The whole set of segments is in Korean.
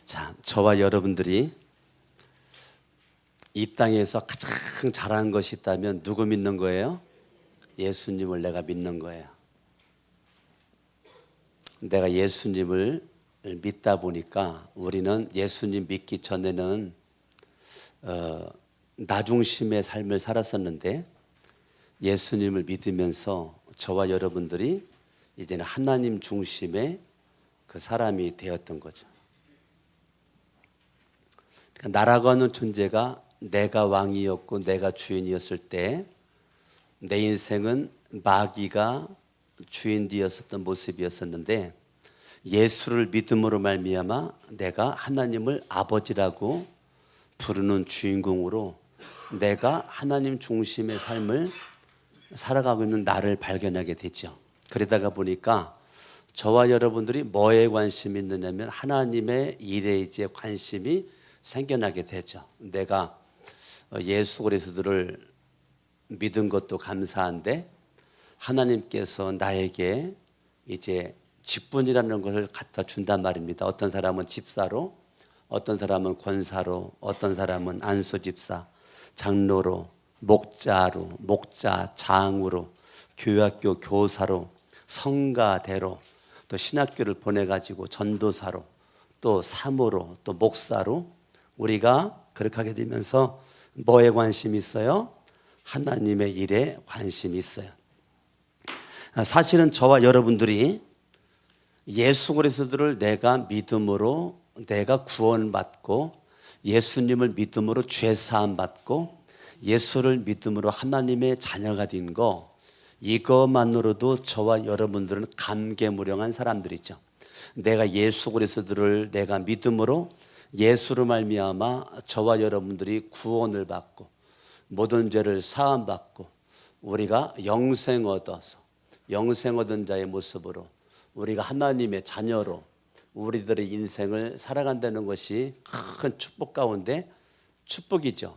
자, 저와 여러분들이 이 땅에서 가장 잘한 것이 있다면 누구 믿는 거예요? 예수님을 내가 믿는 거예요. 내가 예수님을 믿다 보니까 우리는 예수님 믿기 전에는 나 중심의 삶을 살았었는데 예수님을 믿으면서 저와 여러분들이 이제는 하나님 중심의 그 사람이 되었던 거죠. 그러니까 나라고 하는 존재가 내가 왕이었고 내가 주인이었을 때 내 인생은 마귀가 주인 되었었던 모습이었었는데 예수를 믿음으로 말미암아 내가 하나님을 아버지라고 부르는 주인공으로 내가 하나님 중심의 삶을 살아가고 있는 나를 발견하게 됐죠. 그러다가 보니까 저와 여러분들이 뭐에 관심이 있느냐면 하나님의 일에 이제 관심이 생겨나게 되죠. 내가 예수 그리스도를 믿은 것도 감사한데 하나님께서 나에게 이제 직분이라는 것을 갖다 준단 말입니다. 어떤 사람은 집사로, 어떤 사람은 권사로, 어떤 사람은 안수집사, 장로로, 목자로, 목자, 장으로, 교회학교 교사로, 성가대로, 또 신학교를 보내가지고 전도사로, 또 사모로, 또 목사로 우리가 그렇게 하게 되면서 뭐에 관심이 있어요? 하나님의 일에 관심이 있어요. 사실은 저와 여러분들이 예수 그리스도를 내가 믿음으로 내가 구원받고 예수님을 믿음으로 죄사함 받고 예수를 믿음으로 하나님의 자녀가 된 거 이것만으로도 저와 여러분들은 감개무량한 사람들이죠. 내가 예수 그리스도를 내가 믿음으로 예수로 말미암아 저와 여러분들이 구원을 받고 모든 죄를 사함 받고 우리가 영생 얻어서 영생 얻은 자의 모습으로 우리가 하나님의 자녀로 우리들의 인생을 살아간다는 것이 큰 축복 가운데 축복이죠.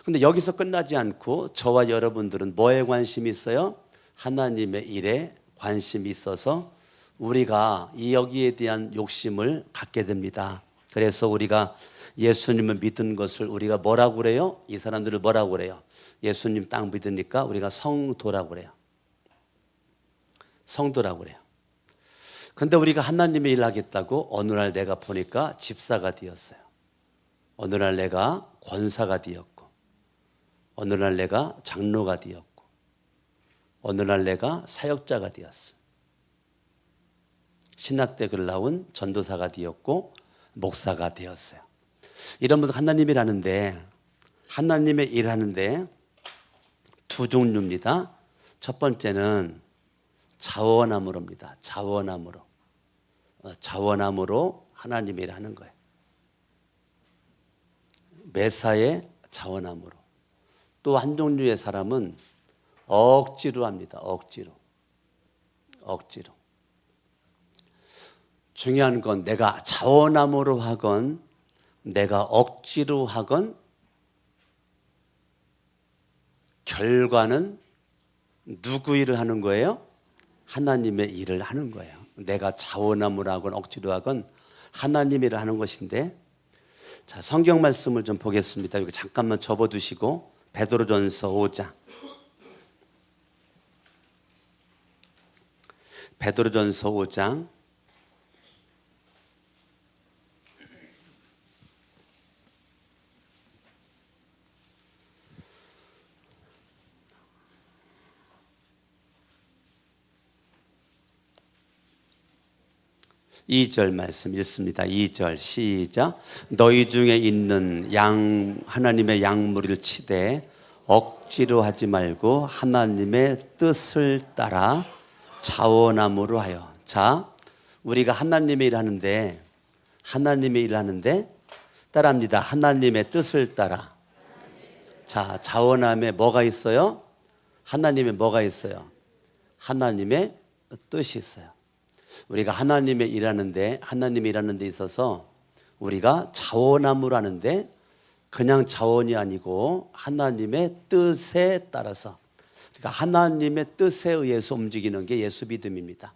근데 여기서 끝나지 않고 저와 여러분들은 뭐에 관심이 있어요? 하나님의 일에 관심이 있어서 우리가 이 여기에 대한 욕심을 갖게 됩니다. 그래서 우리가 예수님을 믿은 것을 우리가 뭐라고 그래요? 이 사람들을 뭐라고 그래요? 예수님 딱 믿으니까 우리가 성도라고 그래요. 성도라고 그래요. 근데 우리가 하나님의 일을 하겠다고 어느 날 내가 보니까 집사가 되었어요. 어느 날 내가 권사가 되었고 어느 날 내가 장로가 되었고 어느 날 내가 사역자가 되었어요. 신학대 글 나온 전도사가 되었고 목사가 되었어요. 이런 분들 하나님의 일하는데 하나님의 일하는데 두 종류입니다. 첫 번째는 자원함으로입니다. 자원함으로 하나님의 일을 하는 거예요. 매사에 자원함으로. 또 한 종류의 사람은 억지로 합니다. 억지로. 중요한 건 내가 자원함으로 하건 내가 억지로 하건 결과는 누구 일을 하는 거예요? 하나님의 일을 하는 거예요. 내가 자원함으로 하건 억지로 하건 하나님의 일을 하는 것인데 자, 성경 말씀을 좀 보겠습니다. 여기 잠깐만 접어두시고 베드로전서 5장 베드로전서 5장 2절 말씀 읽습니다. 2절 시작. 너희 중에 있는 하나님의 양무리를 치되 억지로 하지 말고 하나님의 뜻을 따라 자원함으로 하여. 자, 우리가 하나님의 일하는데 따라합니다. 하나님의 뜻을 따라. 자, 자원함에 뭐가 있어요? 하나님의 뭐가 있어요? 하나님의 뜻이 있어요. 우리가 하나님의 일하는 데 있어서 우리가 자원함으로 하는데 그냥 자원이 아니고 하나님의 뜻에 따라서 그러니까 하나님의 뜻에 의해서 움직이는 게 예수 믿음입니다.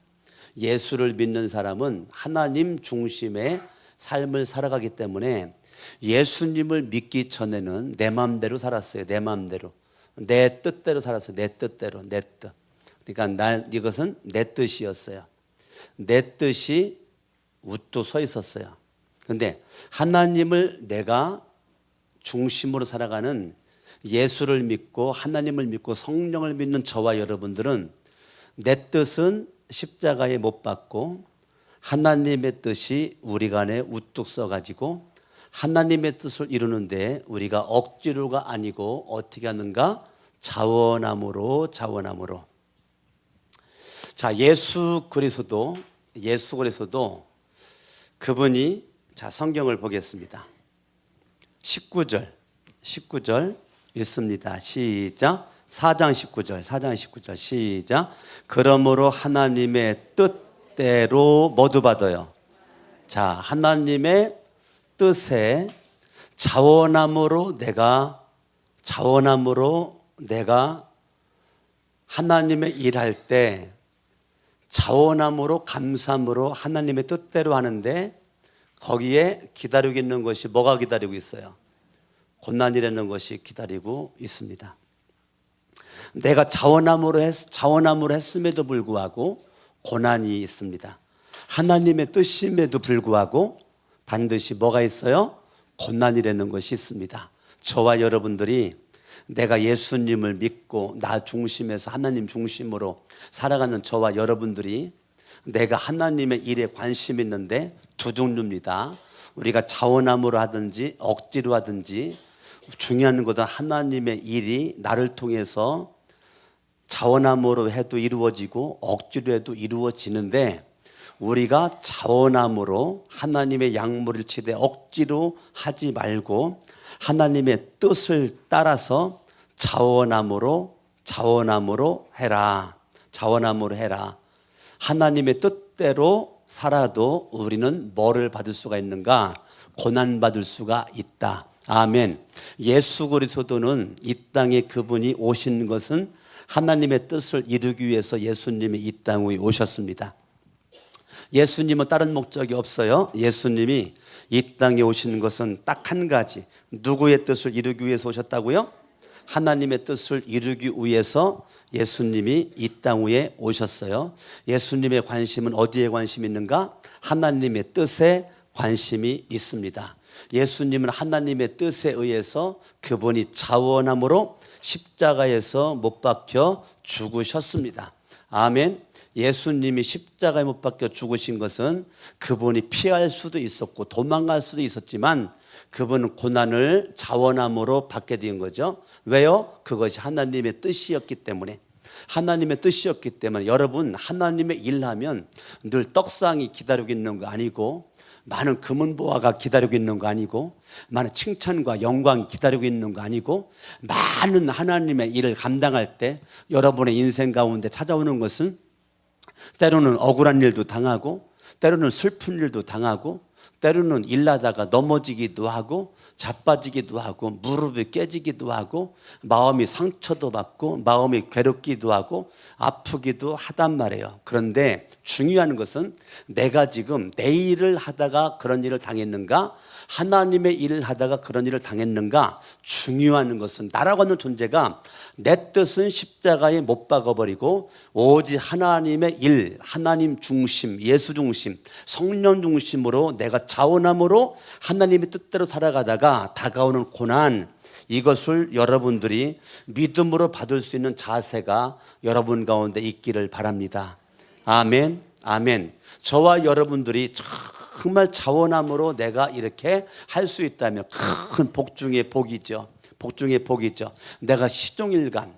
예수를 믿는 사람은 하나님 중심의 삶을 살아가기 때문에 예수님을 믿기 전에는 내 마음대로 살았어요. 내 마음대로. 내 뜻대로 살았어요. 내 뜻대로. 내 뜻. 그러니까 이것은 내 뜻이었어요. 내 뜻이 우뚝 서 있었어요. 그런데 하나님을 내가 중심으로 살아가는 예수를 믿고 하나님을 믿고 성령을 믿는 저와 여러분들은 내 뜻은 십자가에 못 박고 하나님의 뜻이 우리 간에 우뚝 서가지고 하나님의 뜻을 이루는데 우리가 억지로가 아니고 어떻게 하는가? 자원함으로. 자, 예수 그리스도 그분이, 자, 성경을 보겠습니다. 19절 읽습니다. 시작. 4장 19절 시작. 그러므로 하나님의 뜻대로 모두 받아요. 자, 하나님의 뜻에 자원함으로 내가 하나님의 일할 때 자원함으로 감사함으로 하나님의 뜻대로 하는데 거기에 기다리고 있는 것이 뭐가 기다리고 있어요? 고난이라는 것이 기다리고 있습니다. 내가 자원함으로 했음에도 불구하고 고난이 있습니다. 하나님의 뜻임에도 불구하고 반드시 뭐가 있어요? 고난이라는 것이 있습니다. 저와 여러분들이 내가 예수님을 믿고 나 중심에서 하나님 중심으로 살아가는 저와 여러분들이 내가 하나님의 일에 관심 있는데 두 종류입니다. 우리가 자원함으로 하든지 억지로 하든지 중요한 것은 하나님의 일이 나를 통해서 자원함으로 해도 이루어지고 억지로 해도 이루어지는데 우리가 자원함으로 하나님의 양무리를 치되 억지로 하지 말고 하나님의 뜻을 따라서 자원함으로 해라. 자원함으로 해라. 하나님의 뜻대로 살아도 우리는 뭐를 받을 수가 있는가? 고난받을 수가 있다. 아멘. 예수 그리스도는 이 땅에 그분이 오신 것은 하나님의 뜻을 이루기 위해서 예수님이 이 땅에 오셨습니다. 예수님은 다른 목적이 없어요. 예수님이 이 땅에 오신 것은 딱 한 가지. 누구의 뜻을 이루기 위해서 오셨다고요? 하나님의 뜻을 이루기 위해서 예수님이 이 땅 위에 오셨어요. 예수님의 관심은 어디에 관심이 있는가? 하나님의 뜻에 관심이 있습니다. 예수님은 하나님의 뜻에 의해서 그분이 자원함으로 십자가에서 못 박혀 죽으셨습니다. 아멘. 예수님이 십자가에 못 박혀 죽으신 것은 그분이 피할 수도 있었고 도망갈 수도 있었지만 그분은 고난을 자원함으로 받게 된 거죠. 왜요? 그것이 하나님의 뜻이었기 때문에. 하나님의 뜻이었기 때문에 여러분 하나님의 일하면 늘 떡상이 기다리고 있는 거 아니고 많은 금은보화가 기다리고 있는 거 아니고 많은 칭찬과 영광이 기다리고 있는 거 아니고 많은 하나님의 일을 감당할 때 여러분의 인생 가운데 찾아오는 것은 때로는 억울한 일도 당하고 때로는 슬픈 일도 당하고 때로는 일하다가 넘어지기도 하고 자빠지기도 하고 무릎이 깨지기도 하고 마음이 상처도 받고 마음이 괴롭기도 하고 아프기도 하단 말이에요. 그런데 중요한 것은 내가 지금 내 일을 하다가 그런 일을 당했는가 하나님의 일을 하다가 그런 일을 당했는가. 중요한 것은 나라고 하는 존재가 내 뜻은 십자가에 못 박아버리고 오직 하나님의 일, 하나님 중심, 예수 중심, 성령 중심으로 내가 자원함으로 하나님의 뜻대로 살아가다가 다가오는 고난, 이것을 여러분들이 믿음으로 받을 수 있는 자세가 여러분 가운데 있기를 바랍니다. 아멘, 아멘. 저와 여러분들이 정말 자원함으로 내가 이렇게 할 수 있다면 큰 복 중의 복이죠. 복 중의 복이죠. 내가 시종일관,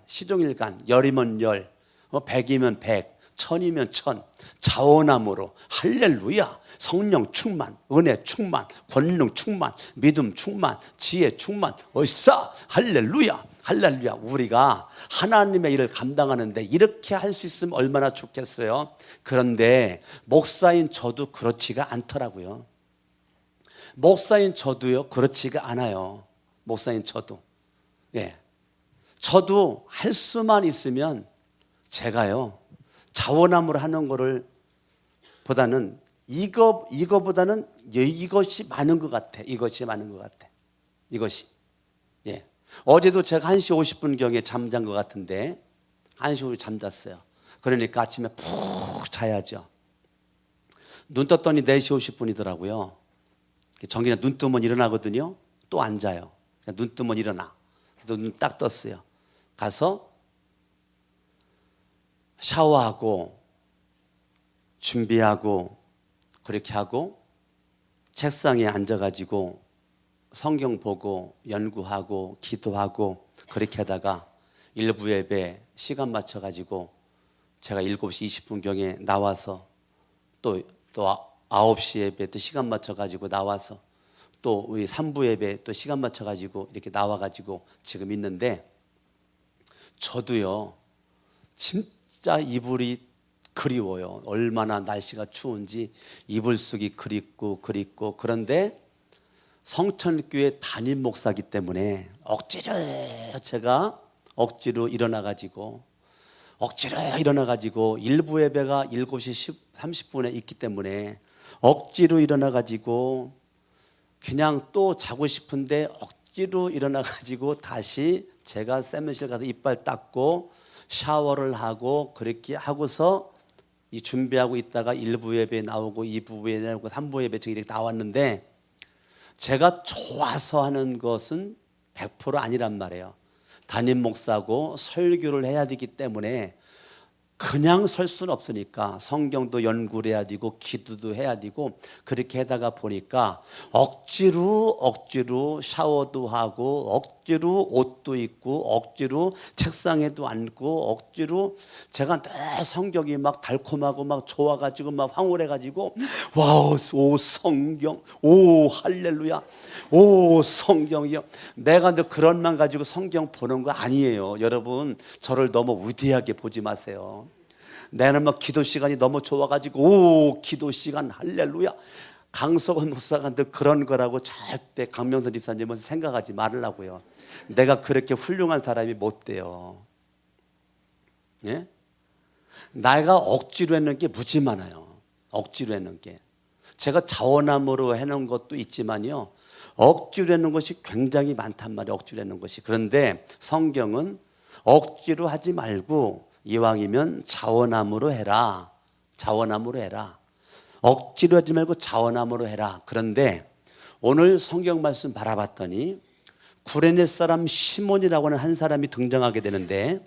열이면 열, 100이면 100, 1000이면 1000, 자원함으로 할렐루야, 성령 충만, 은혜 충만, 권능 충만, 믿음 충만, 지혜 충만, 얼싸 할렐루야, 할렐루야. 우리가 하나님의 일을 감당하는데 이렇게 할 수 있으면 얼마나 좋겠어요. 그런데 목사인 저도 그렇지가 않더라고요. 목사인 저도요 그렇지가 않아요. 목사인 저도. 예, 저도 할 수만 있으면 제가요 자원함으로 하는 거를 보다는 이거보다는 이것이 많은 것 같아. 이것이 많은 것 같아. 이것이. 예. 어제도 제가 1시 50분경에 잠잔 것 같은데 1시 50분 잠잤어요. 그러니까 아침에 푹 자야죠. 눈 떴더니 4시 50분이더라고요. 정기는 눈 뜨면 일어나거든요. 또 안 자요. 눈 뜨면 일어나. 그래서 눈 딱 떴어요. 가서 샤워하고 준비하고 그렇게 하고 책상에 앉아가지고 성경 보고 연구하고 기도하고 그렇게 하다가 일부 예배 시간 맞춰가지고 제가 7시 20분경에 나와서 또 9시 예배 또 시간 맞춰가지고 나와서 또 우리 3부 예배 또 시간 맞춰가지고 이렇게 나와가지고 지금 있는데 저도요 진짜 이불이 그리워요. 얼마나 날씨가 추운지 이불 속이 그립고 그런데 성천교회 담임 목사기 때문에 제가 억지로 일어나가지고 일부 예배가 7시 30분에 있기 때문에 억지로 일어나가지고 그냥 또 자고 싶은데 억지로 일어나가지고 다시 제가 세면실 가서 이빨 닦고 샤워를 하고 그렇게 하고서 이 준비하고 있다가 1부 예배 나오고 2부 예배 나오고 3부 예배 이렇게 나왔는데 제가 좋아서 하는 것은 100% 아니란 말이에요. 담임 목사고 설교를 해야 되기 때문에 그냥 설 수는 없으니까 성경도 연구를 해야 되고 기도도 해야 되고 그렇게 하다가 보니까 억지로 샤워도 하고 억지로 옷도 입고 억지로 책상에도 앉고 억지로 제가 늘 성경이 막 달콤하고 막 좋아가지고 막 황홀해가지고 와우 오 성경 오 할렐루야 오 성경이요. 내가 늘 그런만 가지고 성경 보는 거 아니에요. 여러분 저를 너무 위대하게 보지 마세요. 나는 막 기도 시간이 너무 좋아가지고 오 기도 시간 할렐루야. 강석원 목사가 늘 그런 거라고 절대 강명선 집사님은 생각하지 말으라고요. 내가 그렇게 훌륭한 사람이 못 돼요. 예? 내가 억지로 했는 게 무지 많아요. 억지로 했는 게 제가 자원함으로 해놓은 것도 있지만요 억지로 했는 것이 굉장히 많단 말이에요. 억지로 했는 것이. 그런데 성경은 억지로 하지 말고 이왕이면 자원함으로 해라. 자원함으로 해라. 억지로 하지 말고 자원함으로 해라. 그런데 오늘 성경 말씀 바라봤더니 구레네 사람 시몬이라고 하는 한 사람이 등장하게 되는데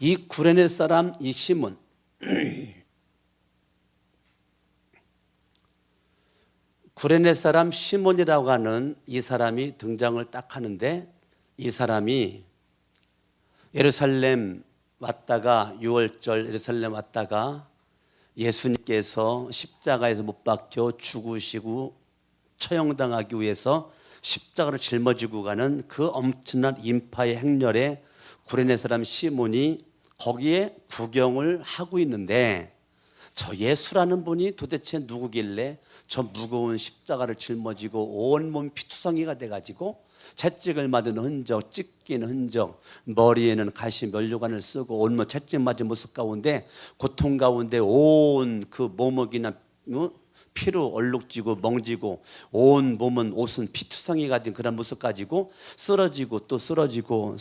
이 구레네 사람 이 시몬 구레네 사람 시몬이라고 하는 이 사람이 등장을 딱 하는데 이 사람이 예루살렘 왔다가 6월절 예루살렘 왔다가 예수님께서 십자가에서 못 박혀 죽으시고 처형당하기 위해서 십자가를 짊어지고 가는 그 엄청난 인파의 행렬에 구레네 사람 시몬이 거기에 구경을 하고 있는데 저 예수라는 분이 도대체 누구길래 저 무거운 십자가를 짊어지고 온몸 피투성이가 돼가지고 채찍을 맞은 흔적, 찢긴 흔적, 머리에는 가시 면류관을 쓰고 온몸 채찍 맞은 모습 가운데 고통 가운데 온 그 몸무게나 피로 얼룩지고 멍지고 온 몸은 옷은 피투성이가 된 그런 모습 가지고 쓰러지고 또 쓰러지고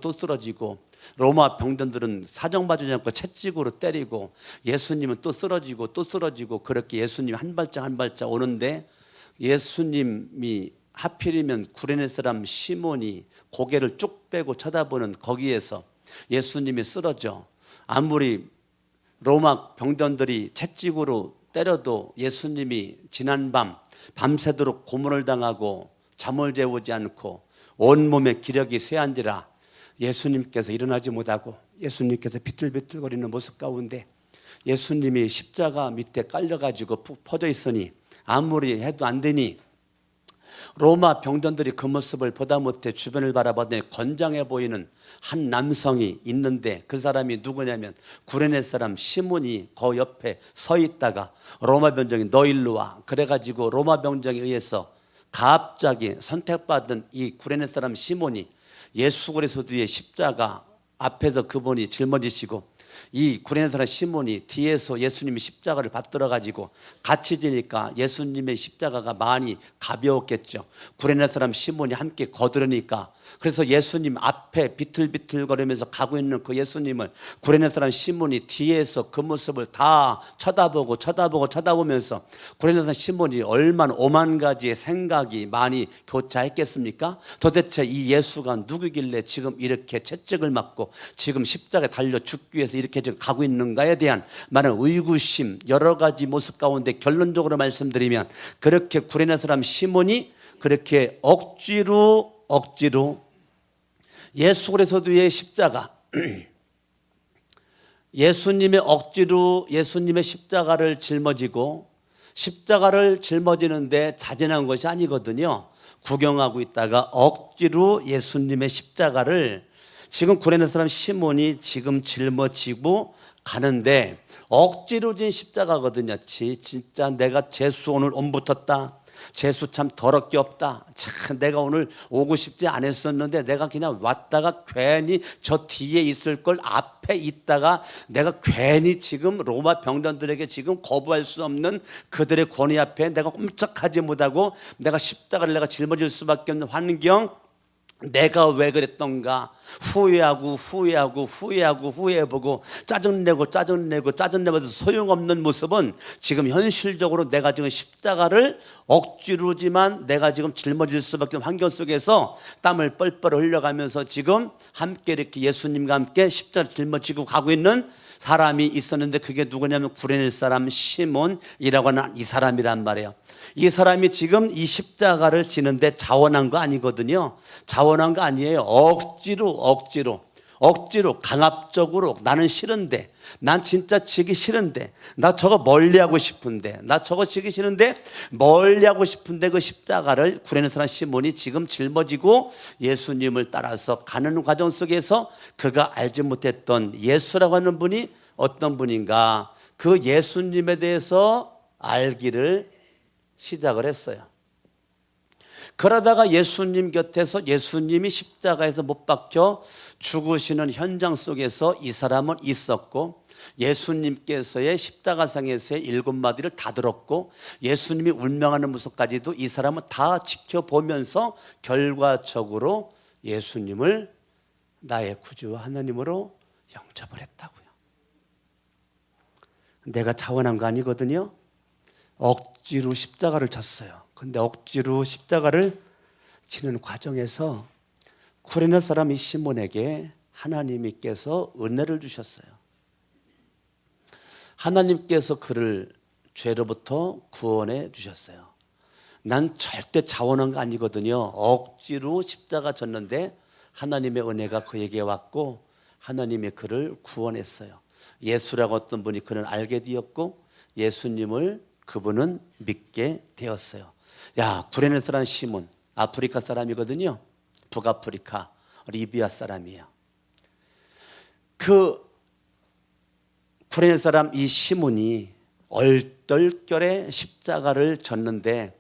또 쓰러지고 로마 병든들은 사정봐주지 않고 채찍으로 때리고 예수님은 또 쓰러지고 그렇게 예수님 한 발짝 오는데 예수님이 하필이면 구레네 사람 시몬이 고개를 쭉 빼고 쳐다보는 거기에서 예수님이 쓰러져. 아무리 로마 병든들이 채찍으로 때려도 예수님이 지난밤 밤새도록 고문을 당하고 잠을 재우지 않고 온몸에 기력이 쇠한지라 예수님께서 일어나지 못하고 예수님께서 비틀비틀거리는 모습 가운데 예수님이 십자가 밑에 깔려가지고 푹 퍼져 있으니 아무리 해도 안 되니 로마 병든들이 그 모습을 보다 못해 주변을 바라보더니 건장해 보이는 한 남성이 있는데 그 사람이 누구냐면 구레네 사람 시몬이 그 옆에 서 있다가 로마 병정이 너 일로 와. 그래가지고 로마 병정에 의해서 갑자기 선택받은 이 구레네 사람 시몬이 예수 그리스도 뒤에 십자가 앞에서 그분이 짊어지시고 이 구레네 사람 시몬이 뒤에서 예수님이 십자가를 받들어 가지고 같이 지니까 예수님의 십자가가 많이 가벼웠겠죠. 구레네 사람 시몬이 함께 거두르니까, 그래서 예수님 앞에 비틀비틀거리면서 가고 있는 그 예수님을 구레네 사람 시몬이 뒤에서 그 모습을 다 쳐다보면서 구레네 사람 시몬이 얼마나 오만 가지의 생각이 많이 교차했겠습니까? 도대체 이 예수가 누구길래 지금 이렇게 채찍을 맞고 지금 십자가에 달려 죽기 위해서 이렇게 지금 가고 있는가에 대한 많은 의구심, 여러 가지 모습 가운데 결론적으로 말씀드리면, 그렇게 구레네 사람 시몬이 그렇게 억지로 예수 그리스도의 십자가, 예수님의 억지로 예수님의 십자가를 짊어지고, 십자가를 짊어지는데 자진한 것이 아니거든요. 구경하고 있다가 억지로 예수님의 십자가를 지금 구레네 사람 시몬이 지금 짊어지고 가는데, 억지로 진 십자가거든요. 진짜 내가 재수 오늘 옴 붙었다, 재수 참 더럽게 없다, 참 내가 오늘 오고 싶지 않았었는데 내가 그냥 왔다가 괜히 저 뒤에 있을 걸 앞에 있다가 내가 괜히 지금 로마 병전들에게 지금 거부할 수 없는 그들의 권위 앞에 내가 꼼짝하지 못하고 내가 십자가를 내가 짊어질 수밖에 없는 환경, 내가 왜 그랬던가 후회해보고 짜증내면서 소용없는 모습은 지금 현실적으로 내가 지금 십자가를 억지로지만 내가 지금 짊어질 수밖에 없는 환경 속에서 땀을 뻘뻘 흘려가면서 지금 함께 이렇게 예수님과 함께 십자가를 짊어지고 가고 있는 사람이 있었는데, 그게 누구냐면 구레네 사람 시몬이라고 하는 이 사람이란 말이에요. 이 사람이 지금 이 십자가를 지는데 자원한 거 아니거든요. 자원한 거 아니에요. 억지로 강압적으로, 나는 싫은데, 난 진짜 지기 싫은데, 나 저거 멀리하고 싶은데, 나 저거 지기 싫은데 멀리하고 싶은데 그 십자가를 구레네 사람 시몬이 지금 짊어지고 예수님을 따라서 가는 과정 속에서 그가 알지 못했던 예수라고 하는 분이 어떤 분인가, 그 예수님에 대해서 알기를 시작을 했어요. 그러다가 예수님 곁에서 예수님이 십자가에서 못 박혀 죽으시는 현장 속에서 이 사람은 있었고, 예수님께서의 십자가상에서의 7마디를 다 들었고, 예수님이 운명하는 모습까지도 이 사람은 다 지켜보면서 결과적으로 예수님을 나의 구주와 하나님으로 영접을 했다고요. 내가 자원한 거 아니거든요. 억지로 십자가를 졌어요. 근데 억지로 십자가를 지는 과정에서 구레네 사람 이 시몬에게 하나님께서 은혜를 주셨어요. 하나님께서 그를 죄로부터 구원해 주셨어요. 난 절대 자원한 거 아니거든요. 억지로 십자가 졌는데 하나님의 은혜가 그에게 왔고 하나님이 그를 구원했어요. 예수라고 어떤 분이 그는 알게 되었고 예수님을 그분은 믿게 되었어요. 야, 구레네 사람 시몬, 아프리카 사람이거든요. 북아프리카 리비아 사람이에요. 그 구레네 사람 이 시몬이 얼떨결에 십자가를 졌는데,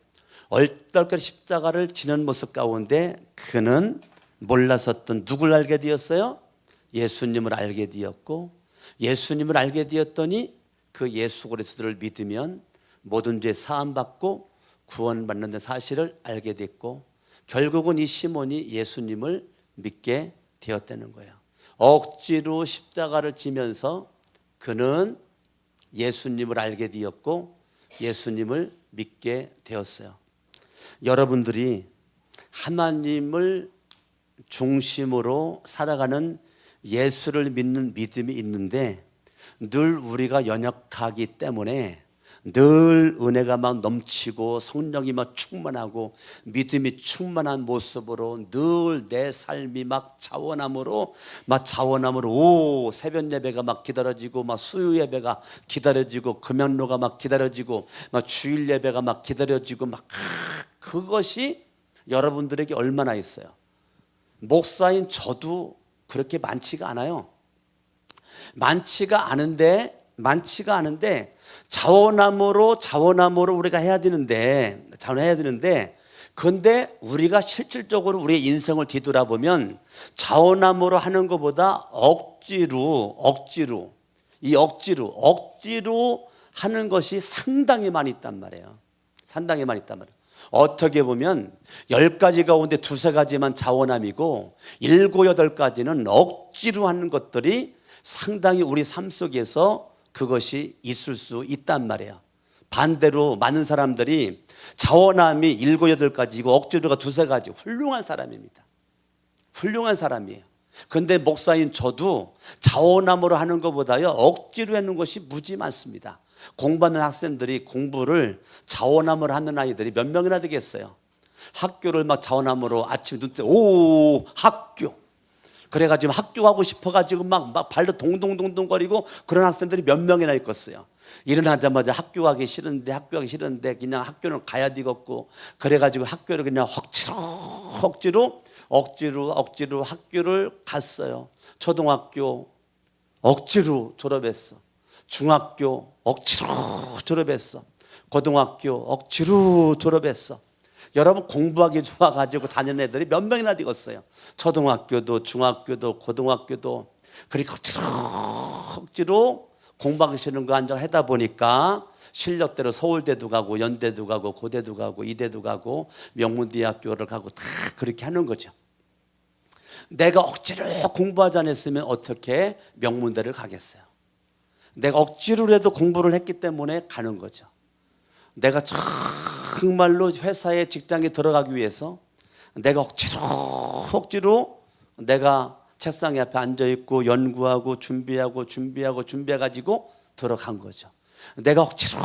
얼떨결에 십자가를 지는 모습 가운데 그는 몰라섰던 누굴 알게 되었어요? 예수님을 알게 되었고, 예수님을 알게 되었더니 그 예수 그리스도를 믿으면 모든 죄 사함 받고 구원받는 사실을 알게 됐고, 결국은 이 시몬이 예수님을 믿게 되었다는 거예요. 억지로 십자가를 지면서 그는 예수님을 알게 되었고 예수님을 믿게 되었어요. 여러분들이 하나님을 중심으로 살아가는 예수를 믿는 믿음이 있는데, 늘 우리가 연약하기 때문에 늘 은혜가 막 넘치고 성령이 막 충만하고 믿음이 충만한 모습으로 늘 내 삶이 막 자원함으로 새벽 예배가 막 기다려지고 막 수요 예배가 기다려지고 금연로가 막 기다려지고 막 주일 예배가 막 기다려지고 막 그것이 여러분들에게 얼마나 있어요. 목사인 저도 그렇게 많지가 않아요. 많지가 않은데 자원함으로 우리가 해야 되는데 그런데 우리가 실질적으로 우리의 인생을 뒤돌아보면 자원함으로 하는 것보다 억지로 이 억지로 하는 것이 상당히 많이 있단 말이에요. 상당히 많이 있단 말이에요. 어떻게 보면 10가지 가운데 2-3가지만 자원함이고 7, 8가지는 억지로 하는 것들이 상당히 우리 삶 속에서 그것이 있을 수 있단 말이에요. 반대로 많은 사람들이 자원함이 7, 8가지고 억지로가 2-3가지 훌륭한 사람입니다. 훌륭한 사람이에요. 그런데 목사인 저도 자원함으로 하는 것보다요 억지로 하는 것이 무지 많습니다. 공부하는 학생들이 공부를 자원함으로 하는 아이들이 몇 명이나 되겠어요. 학교를 막 자원함으로 아침에 눈 뜨 오 학교 그래가지고 학교 가고 싶어가지고 막 발도 동동동동거리고 그런 학생들이 몇 명이나 있겠어요. 일어나자마자 학교 가기 싫은데 그냥 학교는 가야 되겠고 그래가지고 학교를 그냥 억지로 학교를 갔어요. 초등학교 억지로 졸업했어. 중학교 억지로 졸업했어. 고등학교 억지로 졸업했어. 여러분 공부하기 좋아가지고 다니는 애들이 몇 명이나 되겠어요. 초등학교도 중학교도 고등학교도 그렇게 억지로 공부하기 싫은 거 앉아 하다 보니까 실력대로 서울대도 가고 연대도 가고 고대도 가고 이대도 가고 명문대학교를 가고 다 그렇게 하는 거죠. 내가 억지로 공부하지 않았으면 어떻게 명문대를 가겠어요? 내가 억지로라도 공부를 했기 때문에 가는 거죠. 내가 정말로 회사에 직장에 들어가기 위해서 내가 억지로 내가 책상 앞에 앉아있고 연구하고 준비해가지고 들어간 거죠. 내가 억지로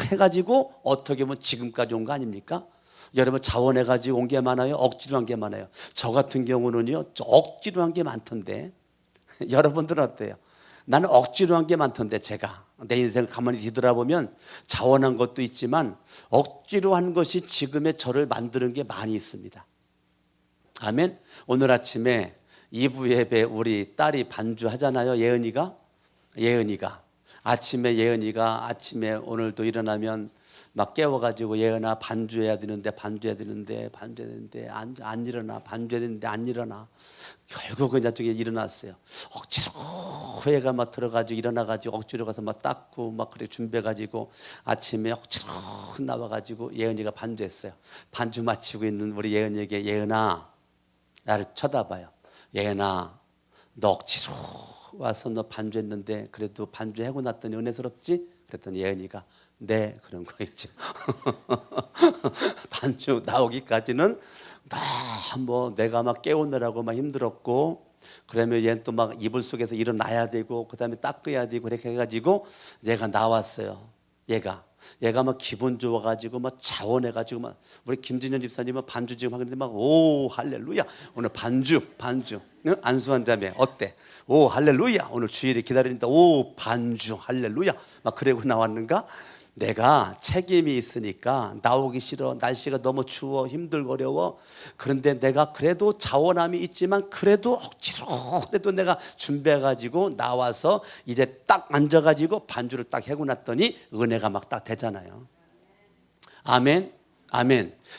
해가지고 어떻게 보면 지금까지 온 거 아닙니까? 여러분 자원해가지고 온 게 많아요? 억지로 한 게 많아요? 저 같은 경우는요 억지로 한 게 많던데 여러분들은 어때요? 나는 억지로 한 게 많던데 제가 내 인생을 가만히 뒤돌아보면 자원한 것도 있지만 억지로 한 것이 지금의 저를 만드는 게 많이 있습니다. 아멘. 오늘 아침에 2부 예배 우리 딸이 반주하잖아요. 예은이가 아침에 오늘도 일어나면 막 깨워가지고 예은아 반주해야 되는데 안 일어나. 반주해야 되는데 안 일어나. 결국은 저쪽에 일어났어요. 억지로 얘가 막 들어가지고 일어나가지고 억지로 가서 막 닦고 막 그래 준비해가지고 아침에 억지로 나와가지고 예은이가 반주했어요. 반주 마치고 있는 우리 예은이에게 예은아 나를 쳐다봐요. 예은아 너 억지로 와서 너 반주했는데 그래도 반주하고 났더니 은혜스럽지? 그랬더니 예은이가 네 그런 거 있죠. 반주 나오기까지는 뭐 내가 막 깨우느라고 막 힘들었고 그러면 얘는 또 막 이불 속에서 일어나야 되고 그다음에 닦아야 되고 그렇게 해가지고 얘가 나왔어요. 얘가 막 기분 좋아가지고 막 자원해가지고 막 우리 김진현 집사님은 반주 지금 하는데 막 오 할렐루야 오늘 반주 응? 안수한 자매 어때? 오 할렐루야 오늘 주일이 기다리는데 오 반주 할렐루야 막 그러고 나왔는가? 내가 책임이 있으니까 나오기 싫어. 날씨가 너무 추워 힘들고 어려워. 그런데 내가 그래도 자원함이 있지만 그래도 억지로 그래도 내가 준비해가지고 나와서 이제 딱 앉아가지고 반주를 딱 해고 났더니 은혜가 막 딱 되잖아요. 아멘.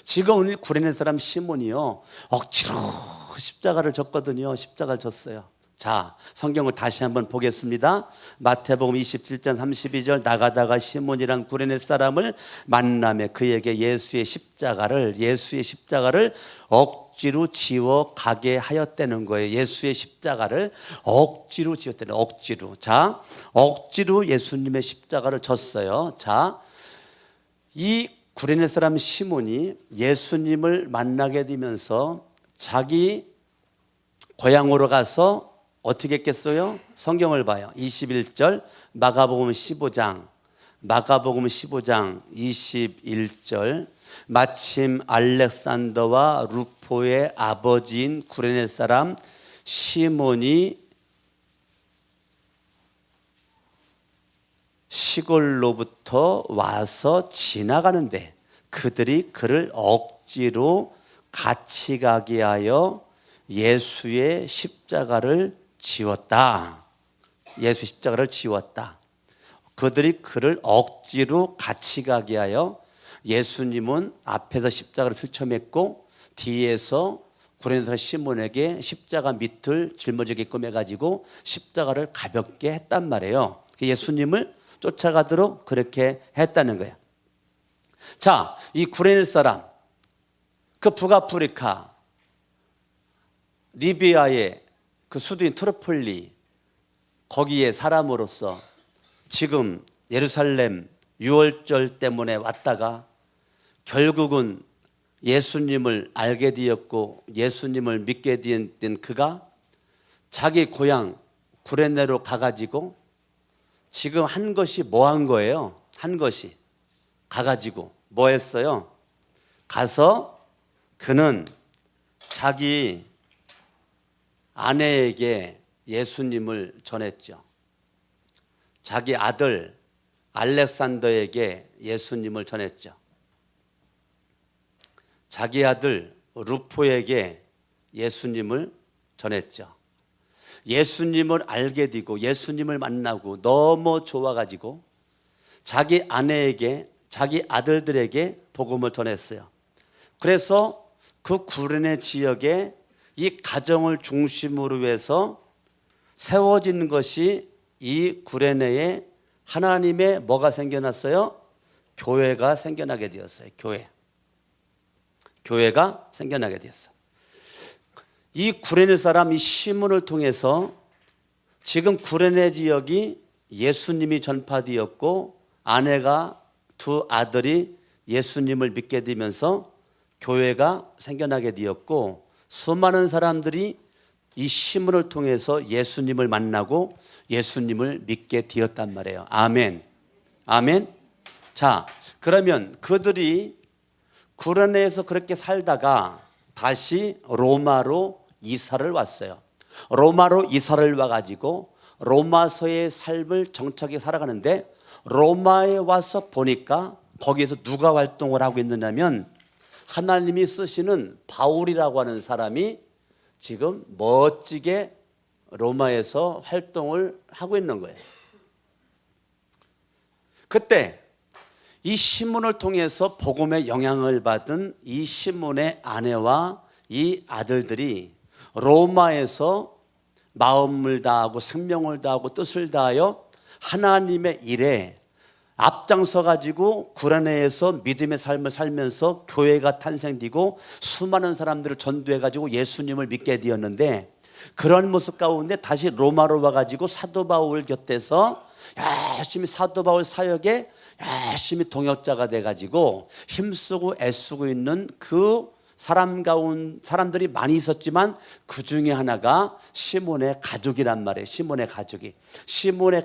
지금 오늘 구레네 사람 시몬이요 억지로 십자가를 졌거든요. 십자가를 졌어요. 자, 성경을 다시 한번 보겠습니다. 마태복음 27장 32절 나가다가 시몬이란 구레네 사람을 만나매 그에게 예수의 십자가를 억지로 지워 가게 하였다는 거예요. 예수의 십자가를 억지로 지었다는 억지로. 자, 억지로 예수님의 십자가를 졌어요. 자, 이 구레네 사람 시몬이 예수님을 만나게 되면서 자기 고향으로 가서 어떻게 했겠어요? 성경을 봐요. 21절 마가복음 15장 21절 마침 알렉산더와 루포의 아버지인 구레네 사람 시몬이 시골로부터 와서 지나가는데 그들이 그를 억지로 같이 가게 하여 예수의 십자가를 지웠다. 예수 십자가를 지웠다. 그들이 그를 억지로 같이 가게 하여 예수님은 앞에서 십자가를 들쳐맸고 뒤에서 구레네 사람 시몬에게 십자가 밑을 짊어지게끔 해가지고 십자가를 가볍게 했단 말이에요. 예수님을 쫓아가도록 그렇게 했다는 거예요. 자, 이 구레네 사람, 그 북아프리카 리비아의 그 수도인 트리폴리 거기에 사람으로서 지금 예루살렘 유월절 때문에 왔다가 결국은 예수님을 알게 되었고 예수님을 믿게 된 그가 자기 고향 구레네로 가가지고 지금 한 것이 뭐 한 거예요? 한 것이 가가지고 뭐 했어요? 가서 그는 자기 아내에게 예수님을 전했죠. 자기 아들 알렉산더에게 예수님을 전했죠. 자기 아들 루포에게 예수님을 전했죠. 예수님을 알게 되고 예수님을 만나고 너무 좋아가지고 자기 아내에게 자기 아들들에게 복음을 전했어요. 그래서 그 구레네 지역에 이 가정을 중심으로 해서 세워진 것이 이 구레네에 하나님의 뭐가 생겨났어요? 교회가 생겨나게 되었어요. 교회가 생겨나게 되었어요. 이 구레네 사람 이 시몬을 통해서 지금 구레네 지역이 예수님이 전파되었고 아내가 두 아들이 예수님을 믿게 되면서 교회가 생겨나게 되었고 수많은 사람들이 이 시몬을 통해서 예수님을 만나고 예수님을 믿게 되었단 말이에요. 아멘. 아멘. 자, 그러면 그들이 구레네에서 그렇게 살다가 다시 로마로 이사를 왔어요. 로마로 이사를 와가지고 로마서의 삶을 정착해 살아가는데 로마에 와서 보니까 거기에서 누가 활동을 하고 있느냐면 하나님이 쓰시는 바울이라고 하는 사람이 지금 멋지게 로마에서 활동을 하고 있는 거예요. 그때 이 시몬을 통해서 복음의 영향을 받은 이 시몬의 아내와 이 아들들이 로마에서 마음을 다하고 생명을 다하고 뜻을 다하여 하나님의 일에 앞장서 가지고 구레네에서 믿음의 삶을 살면서 교회가 탄생되고 수많은 사람들을 전도해 가지고 예수님을 믿게 되었는데 그런 모습 가운데 다시 로마로 와 가지고 사도 바울 곁에서 열심히 사도 바울 사역에 열심히 동역자가 돼 가지고 힘쓰고 애쓰고 있는 그 사람들이 많이 있었지만 그 중에 하나가 시몬의 가족이란 말이에요. 시몬의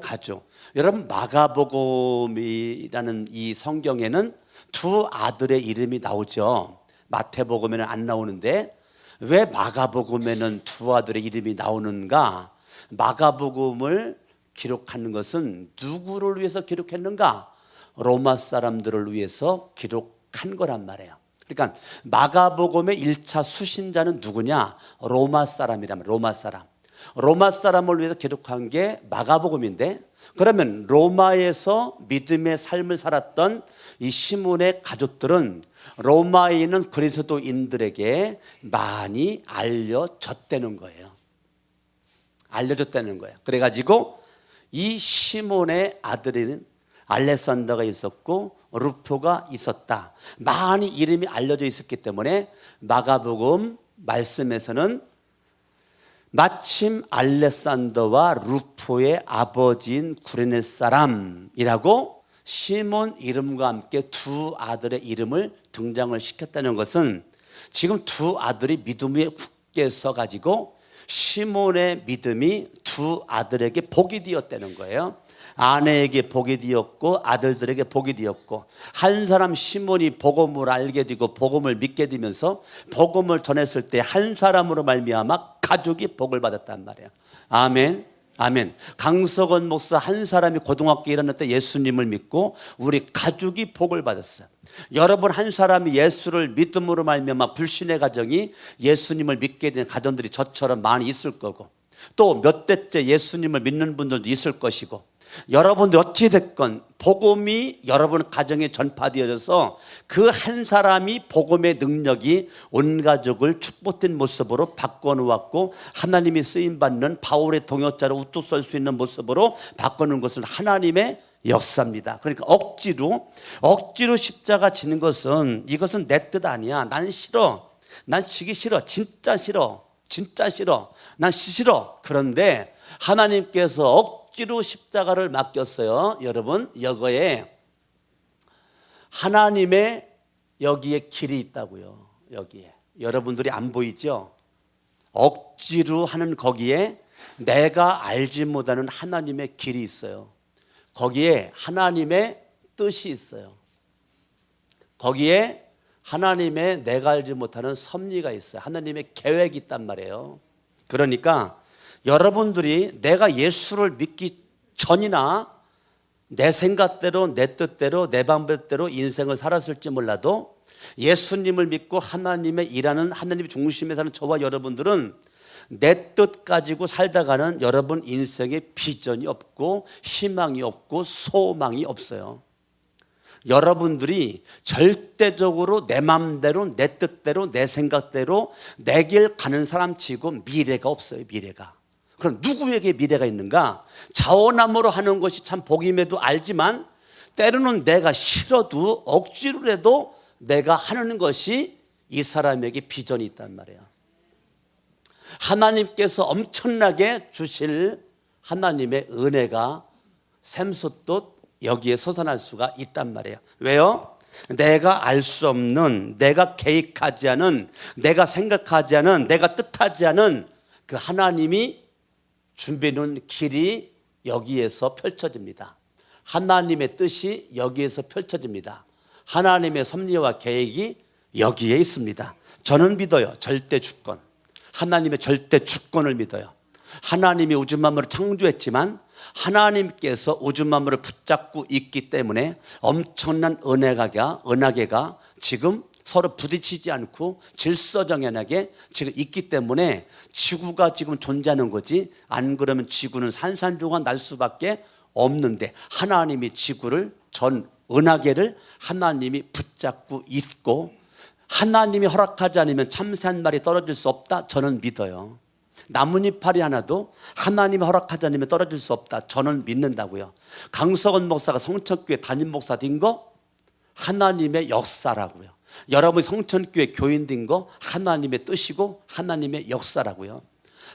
가족. 여러분 마가복음이라는 이 성경에는 두 아들의 이름이 나오죠. 마태복음에는 안 나오는데 왜 마가복음에는 두 아들의 이름이 나오는가? 마가복음을 기록하는 것은 누구를 위해서 기록했는가? 로마 사람들을 위해서 기록한 거란 말이에요. 그러니까 마가복음의 1차 수신자는 누구냐? 로마 사람이라면 로마 사람을 위해서 기록한 게 마가복음인데 그러면 로마에서 믿음의 삶을 살았던 이 시몬의 가족들은 로마에 있는 그리스도인들에게 많이 알려졌다는 거예요. 그래가지고 이 시몬의 아들인 알렉산더가 있었고 루포가 있었다. 많이 이름이 알려져 있었기 때문에 마가복음 말씀에서는 마침 알렉산더와 루포의 아버지인 구레네 사람이라고 시몬 이름과 함께 두 아들의 이름을 등장을 시켰다는 것은 지금 두 아들이 믿음에 굳게 서가지고 시몬의 믿음이 두 아들에게 복이 되었다는 거예요. 아내에게 복이 되었고 아들들에게 복이 되었고 한 사람 시몬이 복음을 알게 되고 복음을 믿게 되면서 복음을 전했을 때 한 사람으로 말미암아 가족이 복을 받았단 말이에요. 아멘. 강석원 목사 한 사람이 고등학교 1학년 때 예수님을 믿고 우리 가족이 복을 받았어요. 여러분 한 사람이 예수를 믿음으로 말미암아 불신의 가정이 예수님을 믿게 된 가정들이 저처럼 많이 있을 거고 또 몇 대째 예수님을 믿는 분들도 있을 것이고 여러분들 어찌됐건 복음이 여러분 가정에 전파되어져서 그 한 사람이 복음의 능력이 온 가족을 축복된 모습으로 바꿔놓았고 하나님이 쓰임받는 바울의 동역자로 우뚝 설 수 있는 모습으로 바꾸는 것은 하나님의 역사입니다. 그러니까 억지로 십자가 지는 것은 이것은 내 뜻 아니야. 난 싫어. 난 지기 싫어. 진짜 싫어. 난 싫어. 그런데 하나님께서 억지로 십자가를 맡겼어요. 여러분, 여기에 하나님의 여기에 길이 있다고요. 여기에 여러분들이 안 보이죠? 억지로 하는 거기에 내가 알지 못하는 하나님의 길이 있어요. 거기에 하나님의 뜻이 있어요. 거기에 하나님의 내가 알지 못하는 섭리가 있어요. 하나님의 계획이 있단 말이에요. 그러니까 여러분들이 내가 예수를 믿기 전이나 내 생각대로 내 뜻대로 내 방법대로 인생을 살았을지 몰라도 예수님을 믿고 하나님의 일하는 하나님의 중심에 사는 저와 여러분들은 내 뜻 가지고 살다가는 여러분 인생에 비전이 없고 희망이 없고 소망이 없어요. 여러분들이 절대적으로 내 마음대로 내 뜻대로 내 생각대로 내 길 가는 사람 치고 미래가 없어요. 미래가. 그럼 누구에게 미래가 있는가? 자원함으로 하는 것이 참 복임에도 알지만 때로는 내가 싫어도 억지로라도 내가 하는 것이 이 사람에게 비전이 있단 말이에요. 하나님께서 엄청나게 주실 하나님의 은혜가 샘솟듯 여기에 솟아날 수가 있단 말이에요. 왜요? 내가 알 수 없는, 내가 계획하지 않은, 내가 생각하지 않은, 내가 뜻하지 않은 그 하나님이 준비해 놓은 길이 여기에서 펼쳐집니다. 하나님의 뜻이 여기에서 펼쳐집니다. 하나님의 섭리와 계획이 여기에 있습니다. 저는 믿어요. 절대 주권. 하나님의 절대 주권을 믿어요. 하나님이 우주 만물을 창조했지만 하나님께서 우주 만물을 붙잡고 있기 때문에 엄청난 은하계가 지금 서로 부딪히지 않고 질서정연하게 지금 있기 때문에 지구가 지금 존재하는 거지, 안 그러면 지구는 산산조각 날 수밖에 없는데 하나님이 지구를 전 은하계를 하나님이 붙잡고 있고 하나님이 허락하지 않으면 참새 한 마리 떨어질 수 없다. 저는 믿어요. 나뭇잎파리 하나도 하나님이 허락하지 않으면 떨어질 수 없다. 저는 믿는다고요. 강석원 목사가 성천교회 담임 목사 된 거 하나님의 역사라고요. 여러분이 성천교회 교인 된 거 하나님의 뜻이고 하나님의 역사라고요.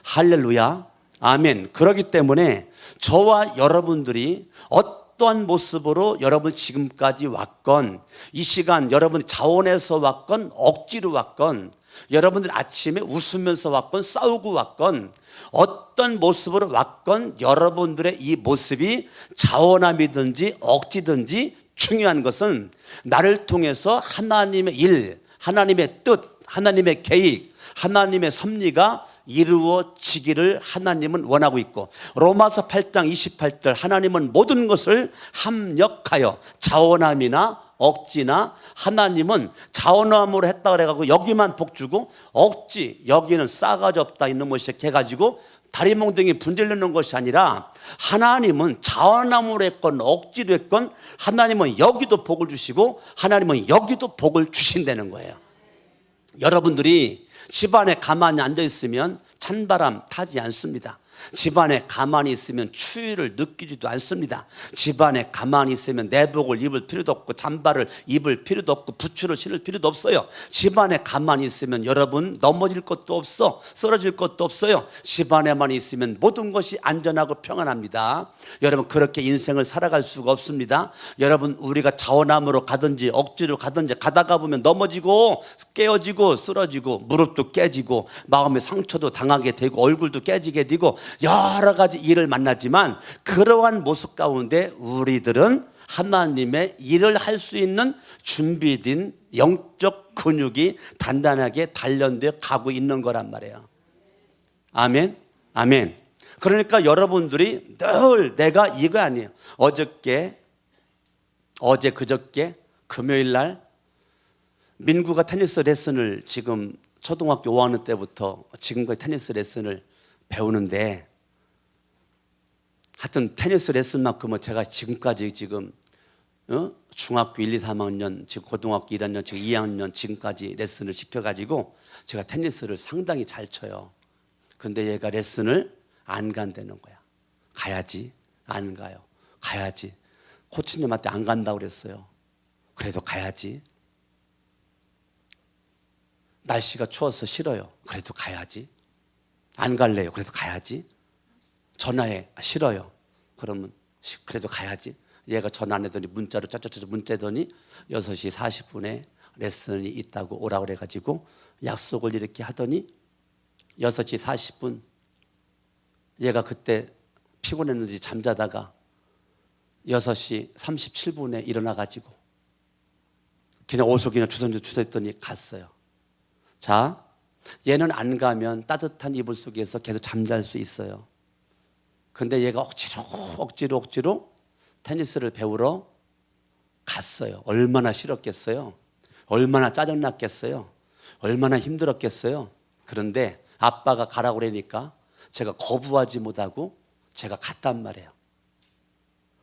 할렐루야, 아멘. 그렇기 때문에 저와 여러분들이 어떠한 모습으로 여러분 지금까지 왔건, 이 시간 여러분 자원해서 왔건 억지로 왔건, 여러분들 아침에 웃으면서 왔건 싸우고 왔건 어떤 모습으로 왔건 여러분들의 이 모습이 자원함이든지 억지든지 중요한 것은 나를 통해서 하나님의 일, 하나님의 뜻, 하나님의 계획, 하나님의 섭리가 이루어지기를 하나님은 원하고 있고, 로마서 8장 28절 하나님은 모든 것을 합력하여 자원함이나 억지나, 하나님은 자원함으로 했다 그래가지고 여기만 복 주고 억지 여기는 싸가지 없다 있는 것이 해가지고 다리 몽둥이 분질르는 것이 아니라 하나님은 자원함으로 했건 억지로 했건 하나님은 여기도 복을 주시고 하나님은 여기도 복을 주신다는 거예요. 여러분들이 집안에 가만히 앉아 있으면 찬바람 타지 않습니다. 집안에 가만히 있으면 추위를 느끼지도 않습니다. 집안에 가만히 있으면 내복을 입을 필요도 없고 잠바를 입을 필요도 없고 부츠를 신을 필요도 없어요. 집안에 가만히 있으면 여러분 넘어질 것도 없어, 쓰러질 것도 없어요. 집안에만 있으면 모든 것이 안전하고 평안합니다. 여러분 그렇게 인생을 살아갈 수가 없습니다. 여러분 우리가 자원함으로 가든지 억지로 가든지 가다가 보면 넘어지고 깨어지고 쓰러지고 무릎도 깨지고 마음의 상처도 당하게 되고 얼굴도 깨지게 되고 여러 가지 일을 만나지만 그러한 모습 가운데 우리들은 하나님의 일을 할 수 있는 준비된 영적 근육이 단단하게 단련되어 가고 있는 거란 말이에요. 아멘, 아멘. 그러니까 여러분들이 늘 내가 이거 아니에요. 어제 그저께 금요일 날 민구가 테니스 레슨을 지금 초등학교 5학년 때부터 지금까지 테니스 레슨을 배우는데 하여튼 테니스 레슨만큼은 제가 지금까지 지금 중학교 1, 2, 3학년, 지금 고등학교 1학년, 지금 2학년 지금까지 레슨을 시켜가지고 제가 테니스를 상당히 잘 쳐요. 근데 얘가 레슨을 안 간다는 거야. 가야지. 안 가요. 가야지. 코치님한테 안 간다고 그랬어요. 그래도 가야지. 날씨가 추워서 싫어요. 그래도 가야지. 안 갈래요. 그래도 가야지. 전화해. 싫어요. 그러면 그래도 가야지. 얘가 전화 안 해더니 문자로 짜짜짜 문자더니 6시 40분에 레슨이 있다고 오라고 그래가지고 약속을 이렇게 하더니 6시 40분 얘가 그때 피곤했는지 잠자다가 6시 37분에 일어나가지고 그냥 옷을 그냥 주섬주섬 갔어요. 자, 얘는 안 가면 따뜻한 이불 속에서 계속 잠잘 수 있어요. 근데 얘가 억지로 테니스를 배우러 갔어요. 얼마나 싫었겠어요. 얼마나 짜증났겠어요. 얼마나 힘들었겠어요. 그런데 아빠가 가라고 그러니까 제가 거부하지 못하고 제가 갔단 말이에요.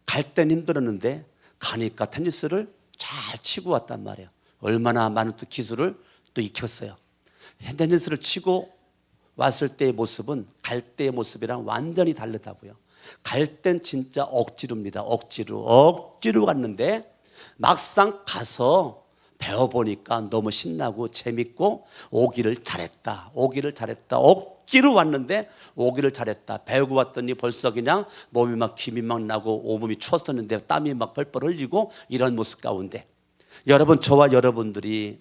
갈 땐 힘들었는데 가니까 테니스를 잘 치고 왔단 말이에요. 얼마나 많은 또 기술을 또 익혔어요. 테니스를 치고 왔을 때의 모습은 갈 때의 모습이랑 완전히 다르다고요. 갈 땐 진짜 억지로입니다. 억지로 갔는데 막상 가서 배워보니까 너무 신나고 재밌고 오기를 잘했다. 억지로 왔는데 오기를 잘했다. 배우고 왔더니 벌써 그냥 몸이 막 김이 막 나고 온몸이 추웠었는데 땀이 막 펄펄 흘리고 이런 모습 가운데 여러분, 저와 여러분들이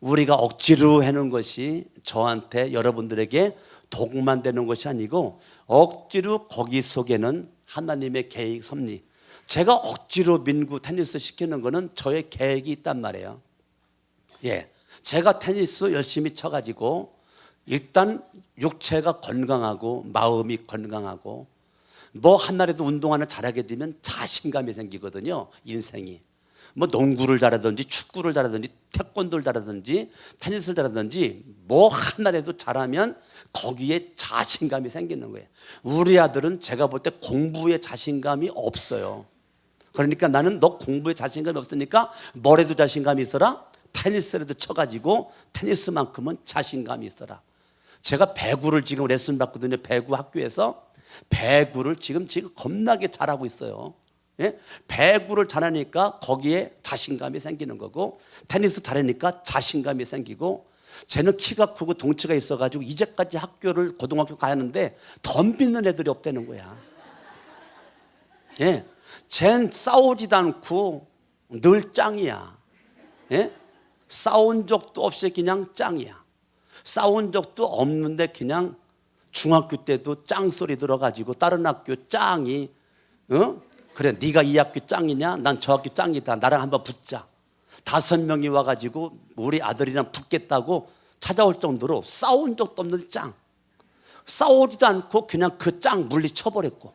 우리가 억지로 해놓은 것이 저한테 여러분들에게 도움만 되는 것이 아니고 억지로 거기 속에는 하나님의 계획 섭리. 제가 억지로 민구 테니스 시키는 거는 저의 계획이 있단 말이에요. 예, 제가 테니스 열심히 쳐가지고 일단 육체가 건강하고 마음이 건강하고 뭐 한날에도 운동하는 잘하게 되면 자신감이 생기거든요. 인생이. 뭐 농구를 잘하든지 축구를 잘하든지 태권도를 잘하든지 테니스를 잘하든지 뭐 하나라도 잘하면 거기에 자신감이 생기는 거예요. 우리 아들은 제가 볼 때 공부에 자신감이 없어요. 그러니까 나는 너 공부에 자신감이 없으니까 뭐래도 자신감이 있어라. 테니스라도 쳐가지고 테니스만큼은 자신감이 있어라. 제가 배구를 지금 레슨 받거든요. 배구 학교에서 배구를 지금 겁나게 잘하고 있어요. 예? 배구를 잘하니까 거기에 자신감이 생기는 거고 테니스 잘하니까 자신감이 생기고 쟤는 키가 크고 덩치가 있어가지고 이제까지 학교를 고등학교 가는데 덤비는 애들이 없다는 거야. 예? 쟨 싸우지도 않고 늘 짱이야. 예? 싸운 적도 없이 그냥 짱이야. 싸운 적도 없는데 그냥 중학교 때도 짱 소리 들어가지고 다른 학교 짱이 그래 네가 이 학교 짱이냐? 난 저 학교 짱이다. 나랑 한번 붙자. 5명이 와가지고 우리 아들이랑 붙겠다고 찾아올 정도로 싸운 적도 없는 짱. 싸우지도 않고 그냥 그 짱 물리쳐버렸고.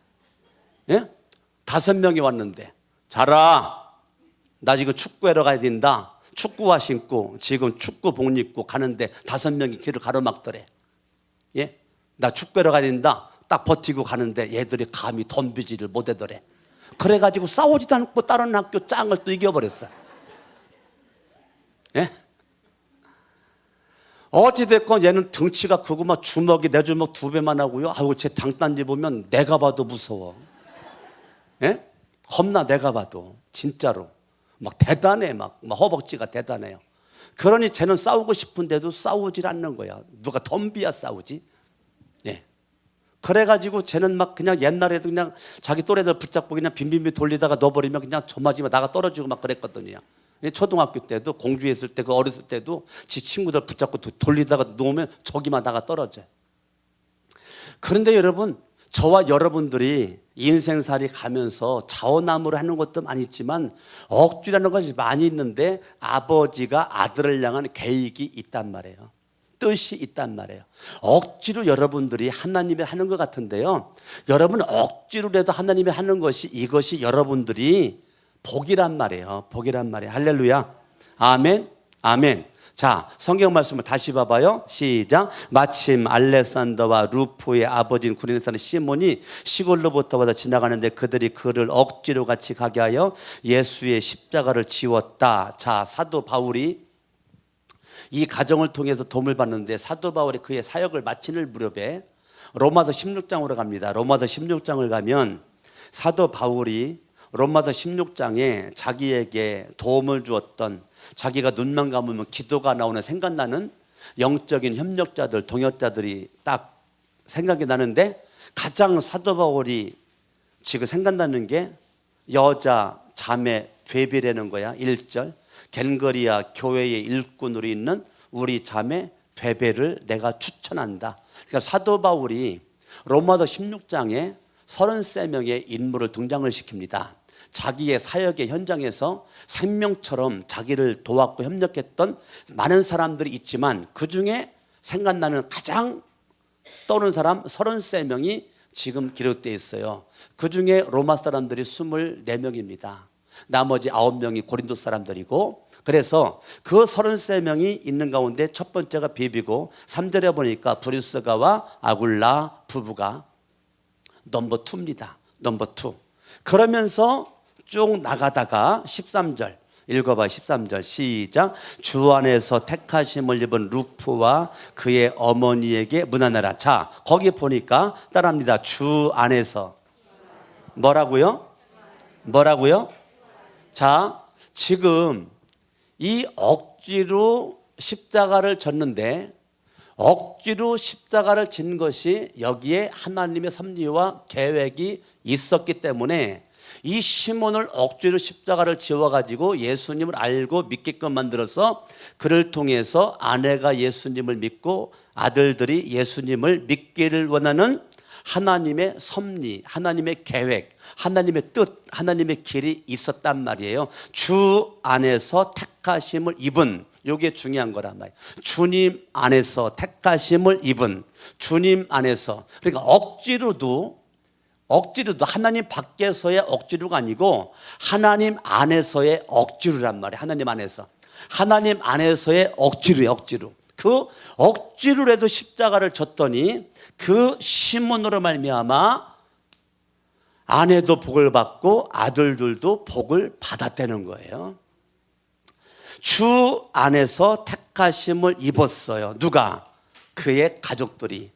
예? 5명이 왔는데 자라 나 지금 축구하러 가야 된다. 축구화 신고 지금 축구복 입고 가는데 5명이 길을 가로막더래. 예? 나 축구하러 가야 된다. 딱 버티고 가는데 얘들이 감히 덤비지를 못하더래. 그래가지고 싸우지도 않고 다른 학교 짱을 또 이겨버렸어. 예? 어찌됐건 얘는 덩치가 크고 막 주먹이 내 주먹 2배만 하고요. 아이고 쟤 장단지 보면 내가 봐도 무서워. 예? 겁나 내가 봐도 진짜로 막 대단해. 막 허벅지가 대단해요. 그러니 쟤는 싸우고 싶은데도 싸우질 않는 거야. 누가 덤비야 싸우지. 예. 그래가지고 쟤는 막 그냥 옛날에도 그냥 자기 또래들 붙잡고 그냥 빈빈빈 돌리다가 넣어버리면 그냥 저 맞으면 나가 떨어지고 막 그랬거든요. 초등학교 때도 공주에 있을 때 그 어렸을 때도 지 친구들 붙잡고 돌리다가 놓으면 저기만 나가 떨어져. 그런데 여러분, 저와 여러분들이 인생살이 가면서 자원함으로 하는 것도 많이 있지만 억지라는 것이 많이 있는데 아버지가 아들을 향한 계획이 있단 말이에요. 뜻이 있단 말이에요. 억지로 여러분들이 하나님이 하는 것 같은데요. 여러분 억지로라도 하나님이 하는 것이 이것이 여러분들이 복이란 말이에요. 복이란 말이에요. 할렐루야. 아멘. 아멘. 자, 성경 말씀을 다시 봐봐요. 시작. 마침 알렉산더와 루포의 아버지인 구레네 사람 시몬이 시골로부터 와서 지나가는데 그들이 그를 억지로 같이 가게 하여 예수의 십자가를 지웠다. 자, 사도 바울이 이 가정을 통해서 도움을 받는데 사도 바울이 그의 사역을 마칠 무렵에 로마서 16장으로 갑니다. 로마서 16장을 가면 사도 바울이 로마서 16장에 자기에게 도움을 주었던, 자기가 눈만 감으면 기도가 나오는 생각나는 영적인 협력자들, 동역자들이 딱 생각이 나는데, 가장 사도 바울이 지금 생각나는 게 여자 자매 되비라는 거야. 1절 겐거리아 교회의 일꾼으로 있는 우리 자매 되베를 내가 추천한다. 그러니까 사도 바울이 로마서 16장에 33명의 인물을 등장을 시킵니다. 자기의 사역의 현장에서 생명처럼 자기를 도왔고 협력했던 많은 사람들이 있지만, 그 중에 생각나는 가장 떠오르는 사람 33명이 지금 기록되어 있어요. 그 중에 로마 사람들이 24명입니다. 나머지 9명이 고린도 사람들이고, 그래서 그 33명이 있는 가운데 첫 번째가 비비고, 3절에 보니까 브리스가와 아굴라 부부가 넘버 2입니다. 넘버 2. 그러면서 쭉 나가다가 13절 읽어봐. 13절 시작. 주 안에서 택하심을 입은 루프와 그의 어머니에게 문안하라. 자, 거기 보니까 따라합니다. 주 안에서 뭐라고요? 뭐라고요? 자, 지금 이 억지로 십자가를 졌는데, 억지로 십자가를 진 것이 여기에 하나님의 섭리와 계획이 있었기 때문에 이 시몬을 억지로 십자가를 지어가지고 예수님을 알고 믿게끔 만들어서 그를 통해서 아내가 예수님을 믿고 아들들이 예수님을 믿기를 원하는 하나님의 섭리, 하나님의 계획, 하나님의 뜻, 하나님의 길이 있었단 말이에요. 주 안에서 택하심을 입은, 이게 중요한 거란 말이에요. 주님 안에서 택하심을 입은, 주님 안에서. 그러니까 억지로도 하나님 밖에서의 억지로가 아니고 하나님 안에서의 억지로란 말이에요. 하나님 안에서의 억지로예요. 억지로. 그 억지로라도 십자가를 졌더니 그 시몬으로 말미암아 아내도 복을 받고 아들들도 복을 받았다는 거예요. 주 안에서 택하심을 입었어요. 누가? 그의 가족들이.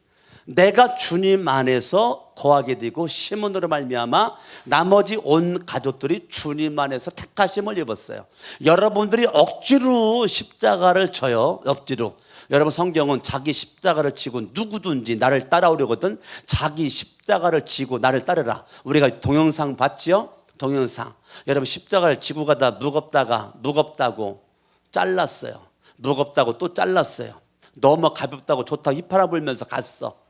내가 주님 안에서 거하게 되고 시몬으로 말미암아 나머지 온 가족들이 주님 안에서 택하심을 입었어요. 여러분들이 억지로 십자가를 져요. 억지로. 여러분, 성경은 자기 십자가를 지고 누구든지 나를 따라오려거든 자기 십자가를 지고 나를 따르라. 우리가 동영상 봤지요? 동영상. 여러분, 십자가를 지고 가다 무겁다고 잘랐어요. 무겁다고 또 잘랐어요. 너무 가볍다고 좋다고 휘파람 불면서 갔어.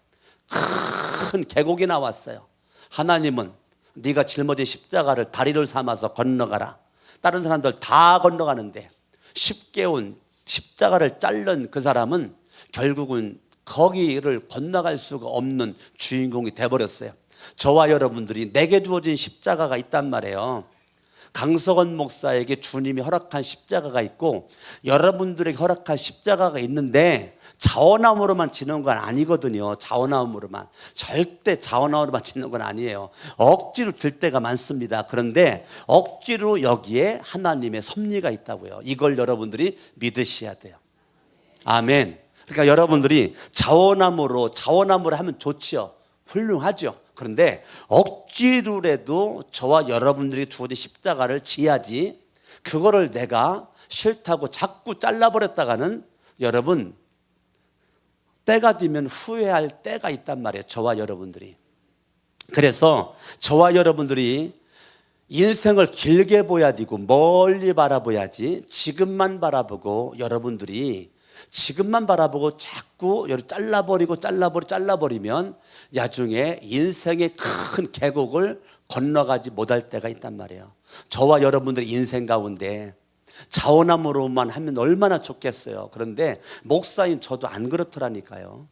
큰 계곡이 나왔어요. 하나님은 네가 짊어진 십자가를 다리를 삼아서 건너가라. 다른 사람들 다 건너가는데 쉽게 온 십자가를 자른 그 사람은 결국은 거기를 건너갈 수가 없는 주인공이 돼버렸어요. 저와 여러분들이 내게 주어진 십자가가 있단 말이에요. 강석원 목사에게 주님이 허락한 십자가가 있고 여러분들에게 허락한 십자가가 있는데 자원함으로만 지는 건 아니거든요. 자원함으로만. 절대 자원함으로만 지는 건 아니에요. 억지로 들 때가 많습니다. 그런데 억지로 여기에 하나님의 섭리가 있다고요. 이걸 여러분들이 믿으셔야 돼요. 아멘. 그러니까 여러분들이 자원함으로 하면 좋지요. 훌륭하죠. 그런데 억지로라도 저와 여러분들이 주어진 십자가를 지야지, 그거를 내가 싫다고 자꾸 잘라버렸다가는 여러분 때가 되면 후회할 때가 있단 말이에요. 저와 여러분들이. 그래서 저와 여러분들이 인생을 길게 봐야 되고 멀리 바라봐야지, 지금만 바라보고 여러분들이 지금만 바라보고 자꾸 잘라버리면 나중에 인생의 큰 계곡을 건너가지 못할 때가 있단 말이에요. 저와 여러분들의 인생 가운데 자원함으로만 하면 얼마나 좋겠어요. 그런데 목사인 저도 안 그렇더라니까요.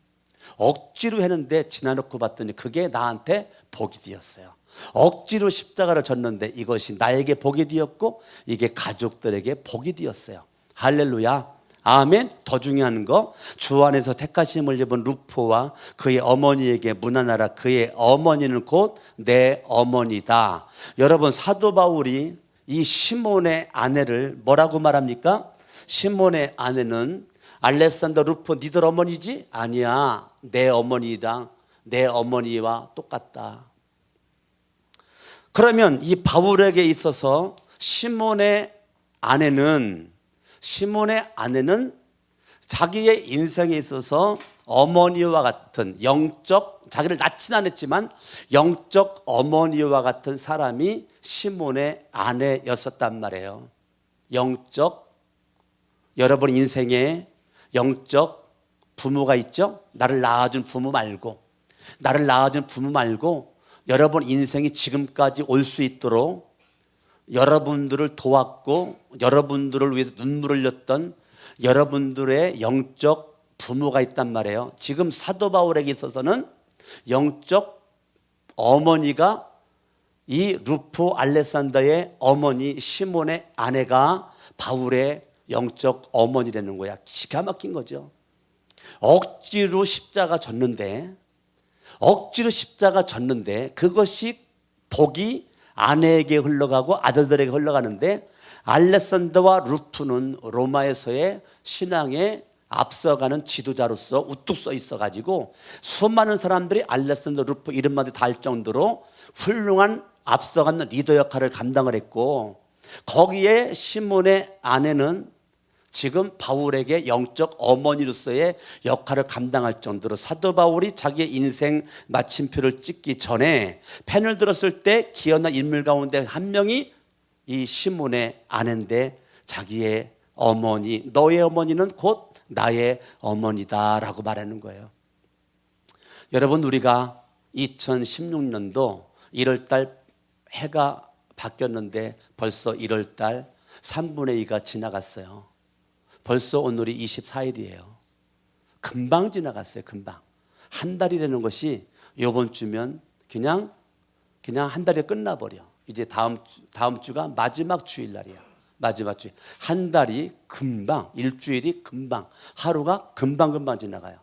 억지로 했는데 지나놓고 봤더니 그게 나한테 복이 되었어요. 억지로 십자가를 졌는데 이것이 나에게 복이 되었고 이게 가족들에게 복이 되었어요. 할렐루야. 아멘. 더 중요한 거, 주 안에서 택하심을 입은 루포와 그의 어머니에게 문안하라. 그의 어머니는 곧 내 어머니다. 여러분, 사도 바울이 이 시몬의 아내를 뭐라고 말합니까? 시몬의 아내는 알렉산더 루포 니들 어머니지? 아니야, 내 어머니다. 내 어머니와 똑같다. 그러면 이 바울에게 있어서 시몬의 아내는 자기의 인생에 있어서 어머니와 같은 영적, 자기를 낳지는 않았지만 영적 어머니와 같은 사람이 시몬의 아내였었단 말이에요. 여러분 인생에 영적 부모가 있죠? 나를 낳아준 부모 말고 여러분 인생이 지금까지 올 수 있도록 여러분들을 도왔고 여러분들을 위해서 눈물을 흘렸던 여러분들의 영적 부모가 있단 말이에요. 지금 사도 바울에게 있어서는 영적 어머니가 이 루포 알렉산더의 어머니 시몬의 아내가 바울의 영적 어머니라는 거야. 기가 막힌 거죠. 억지로 십자가 졌는데 그것이 복이 아내에게 흘러가고 아들들에게 흘러가는데, 알렉산더와 루프는 로마에서의 신앙에 앞서가는 지도자로서 우뚝 서 있어가지고 수많은 사람들이 알렉산더 루프 이름만 다 할 정도로 훌륭한 앞서가는 리더 역할을 감당을 했고, 거기에 시몬의 아내는 지금 바울에게 영적 어머니로서의 역할을 감당할 정도로 사도 바울이 자기의 인생 마침표를 찍기 전에 펜을 들었을 때 기억난 인물 가운데 한 명이 이 시몬의 아내인데, 자기의 어머니, 너의 어머니는 곧 나의 어머니다 라고 말하는 거예요. 여러분, 우리가 2016년도 1월달 해가 바뀌었는데 벌써 1월달 3분의 2가 지나갔어요. 벌써 오늘이 24일이에요. 금방 지나갔어요. 금방. 한 달이라는 것이 이번 주면 그냥 한 달이 끝나버려. 이제 다음 주가 마지막 주일날이야. 마지막 주일. 한 달이 금방, 일주일이 금방, 하루가 금방 지나가요.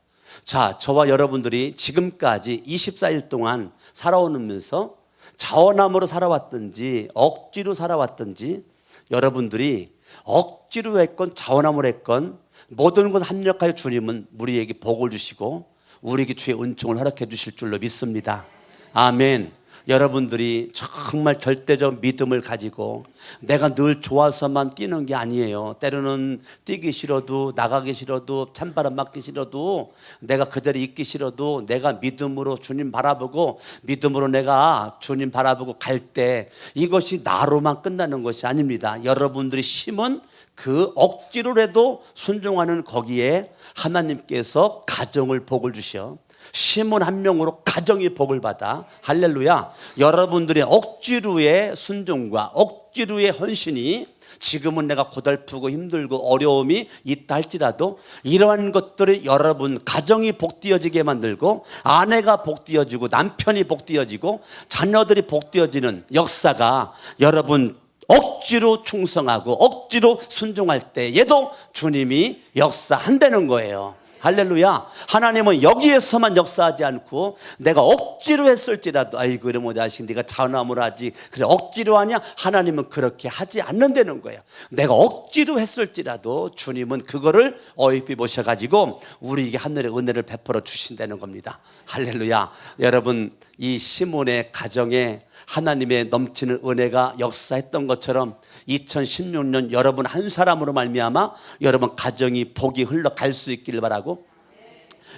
자, 저와 여러분들이 지금까지 24일 동안 살아오면서 자원함으로 살아왔든지 억지로 살아왔든지, 여러분들이 억지로 했건 자원함으로 했건 모든 것 합력하여 주님은 우리에게 복을 주시고 우리에게 주의 은총을 허락해 주실 줄로 믿습니다. 아멘. 여러분들이 정말 절대적 믿음을 가지고 내가 늘 좋아서만 뛰는 게 아니에요. 때로는 뛰기 싫어도, 나가기 싫어도, 찬바람 맞기 싫어도, 내가 그 자리에 있기 싫어도 내가 믿음으로 주님 바라보고 믿음으로 내가 주님 바라보고 갈 때 이것이 나로만 끝나는 것이 아닙니다. 여러분들이 심은 그 억지로라도 순종하는 거기에 하나님께서 가정을 복을 주셔. 시몬 한 명으로 가정이 복을 받아. 할렐루야. 여러분들의 억지로의 순종과 억지로의 헌신이 지금은 내가 고달프고 힘들고 어려움이 있다 할지라도 이러한 것들이 여러분 가정이 복되어지게 만들고 아내가 복되어지고 남편이 복되어지고 자녀들이 복되어지는 역사가 여러분 억지로 충성하고 억지로 순종할 때에도 주님이 역사한다는 거예요. 할렐루야. 하나님은 여기에서만 역사하지 않고 내가 억지로 했을지라도, 아이고 이러면 자식 네가 자원함으로 하지, 그래 억지로 하냐? 하나님은 그렇게 하지 않는다는 거예요. 내가 억지로 했을지라도 주님은 그거를 어이비 보셔가지고 우리에게 하늘의 은혜를 베풀어 주신다는 겁니다. 할렐루야. 여러분, 이 시몬의 가정에 하나님의 넘치는 은혜가 역사했던 것처럼 2016년 여러분 한 사람으로 말미암아 여러분 가정이 복이 흘러갈 수 있기를 바라고,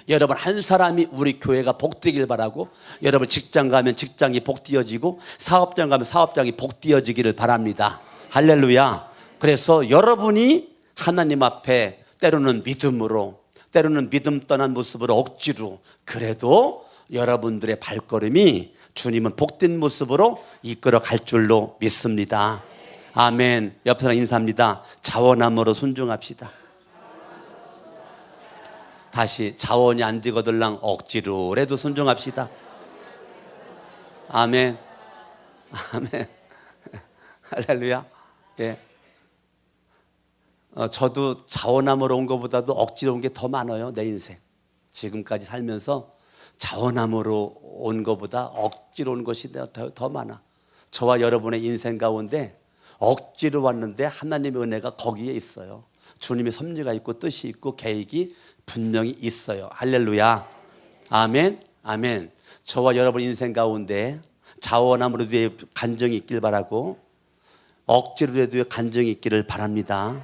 여러분 한 사람이 우리 교회가 복되길 바라고, 여러분 직장 가면 직장이 복되어지고 사업장 가면 사업장이 복되어지기를 바랍니다. 할렐루야. 그래서 여러분이 하나님 앞에 때로는 믿음으로, 때로는 믿음 떠난 모습으로 억지로, 그래도 여러분들의 발걸음이 주님은 복된 모습으로 이끌어 갈 줄로 믿습니다. 아멘. 옆에 사람 인사합니다. 자원함으로 순종합시다. 다시, 자원이 안 되거들랑 억지로라도 순종합시다. 아멘. 아멘. 할렐루야. 예. 저도 자원함으로 온 것보다도 억지로 온 게 더 많아요. 내 인생 지금까지 살면서 자원함으로 온 것보다 억지로 온 것이 더 많아. 저와 여러분의 인생 가운데 억지로 왔는데 하나님의 은혜가 거기에 있어요. 주님의 섭리가 있고 뜻이 있고 계획이 분명히 있어요. 할렐루야. 아멘. 아멘. 저와 여러분 인생 가운데 자원함으로도 간정이 있길 바라고 억지로라도 간정이 있기를 바랍니다.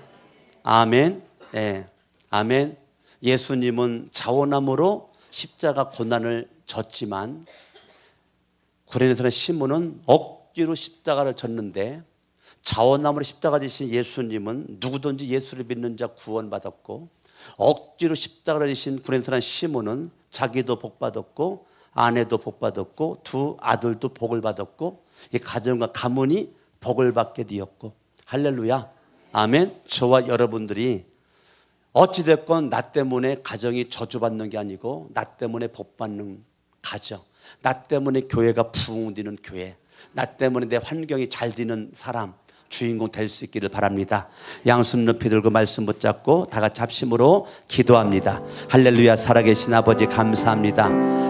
아멘. 네. 아멘. 예수님은 자원함으로 십자가 고난을 졌지만 구레네사는 시몬은 억지로 십자가를 졌는데 자원함으로 십자가 지신 예수님은 누구든지 예수를 믿는 자 구원받았고 억지로 십자가를 지신 구레네사는 시몬은 자기도 복받았고 아내도 복받았고 두 아들도 복을 받았고 이 가정과 가문이 복을 받게 되었고 할렐루야. 아멘. 저와 여러분들이 어찌됐건 나 때문에 가정이 저주받는 게 아니고 나 때문에 복받는 가정, 나 때문에 교회가 부흥되는 교회, 나 때문에 내 환경이 잘 되는 사람 주인공 될 수 있기를 바랍니다. 양손 높이 들고 말씀 붙잡고 다 같이 합심으로 기도합니다. 할렐루야. 살아계신 아버지 감사합니다.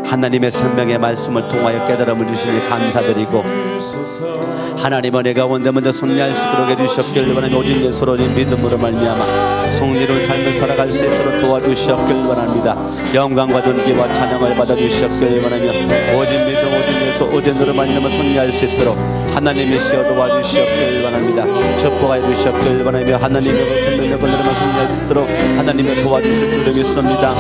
하나님의 생명의 말씀을 통하여 깨달음을 주시니 감사드리고 하나님 은혜 가운데 먼저 승리할 수 있도록 해주셨길 원하며 오직 예수로는 믿음으로 말미암아 성리로운 삶을 살아갈 수 있도록 도와주셨길 원합니다. 영광과 존귀와 찬양을 받아주셨길 원하며 오직 믿음 오직 예수 오직 너로 말미암아 승리할 수 있도록 하나님의 시여 도와주셨길 원합니다. 축복해 주셨길 원하며 하나님의 큰 능력을 너로만 승리할 수 있도록 하나님의 도와주실 줄 믿습니다.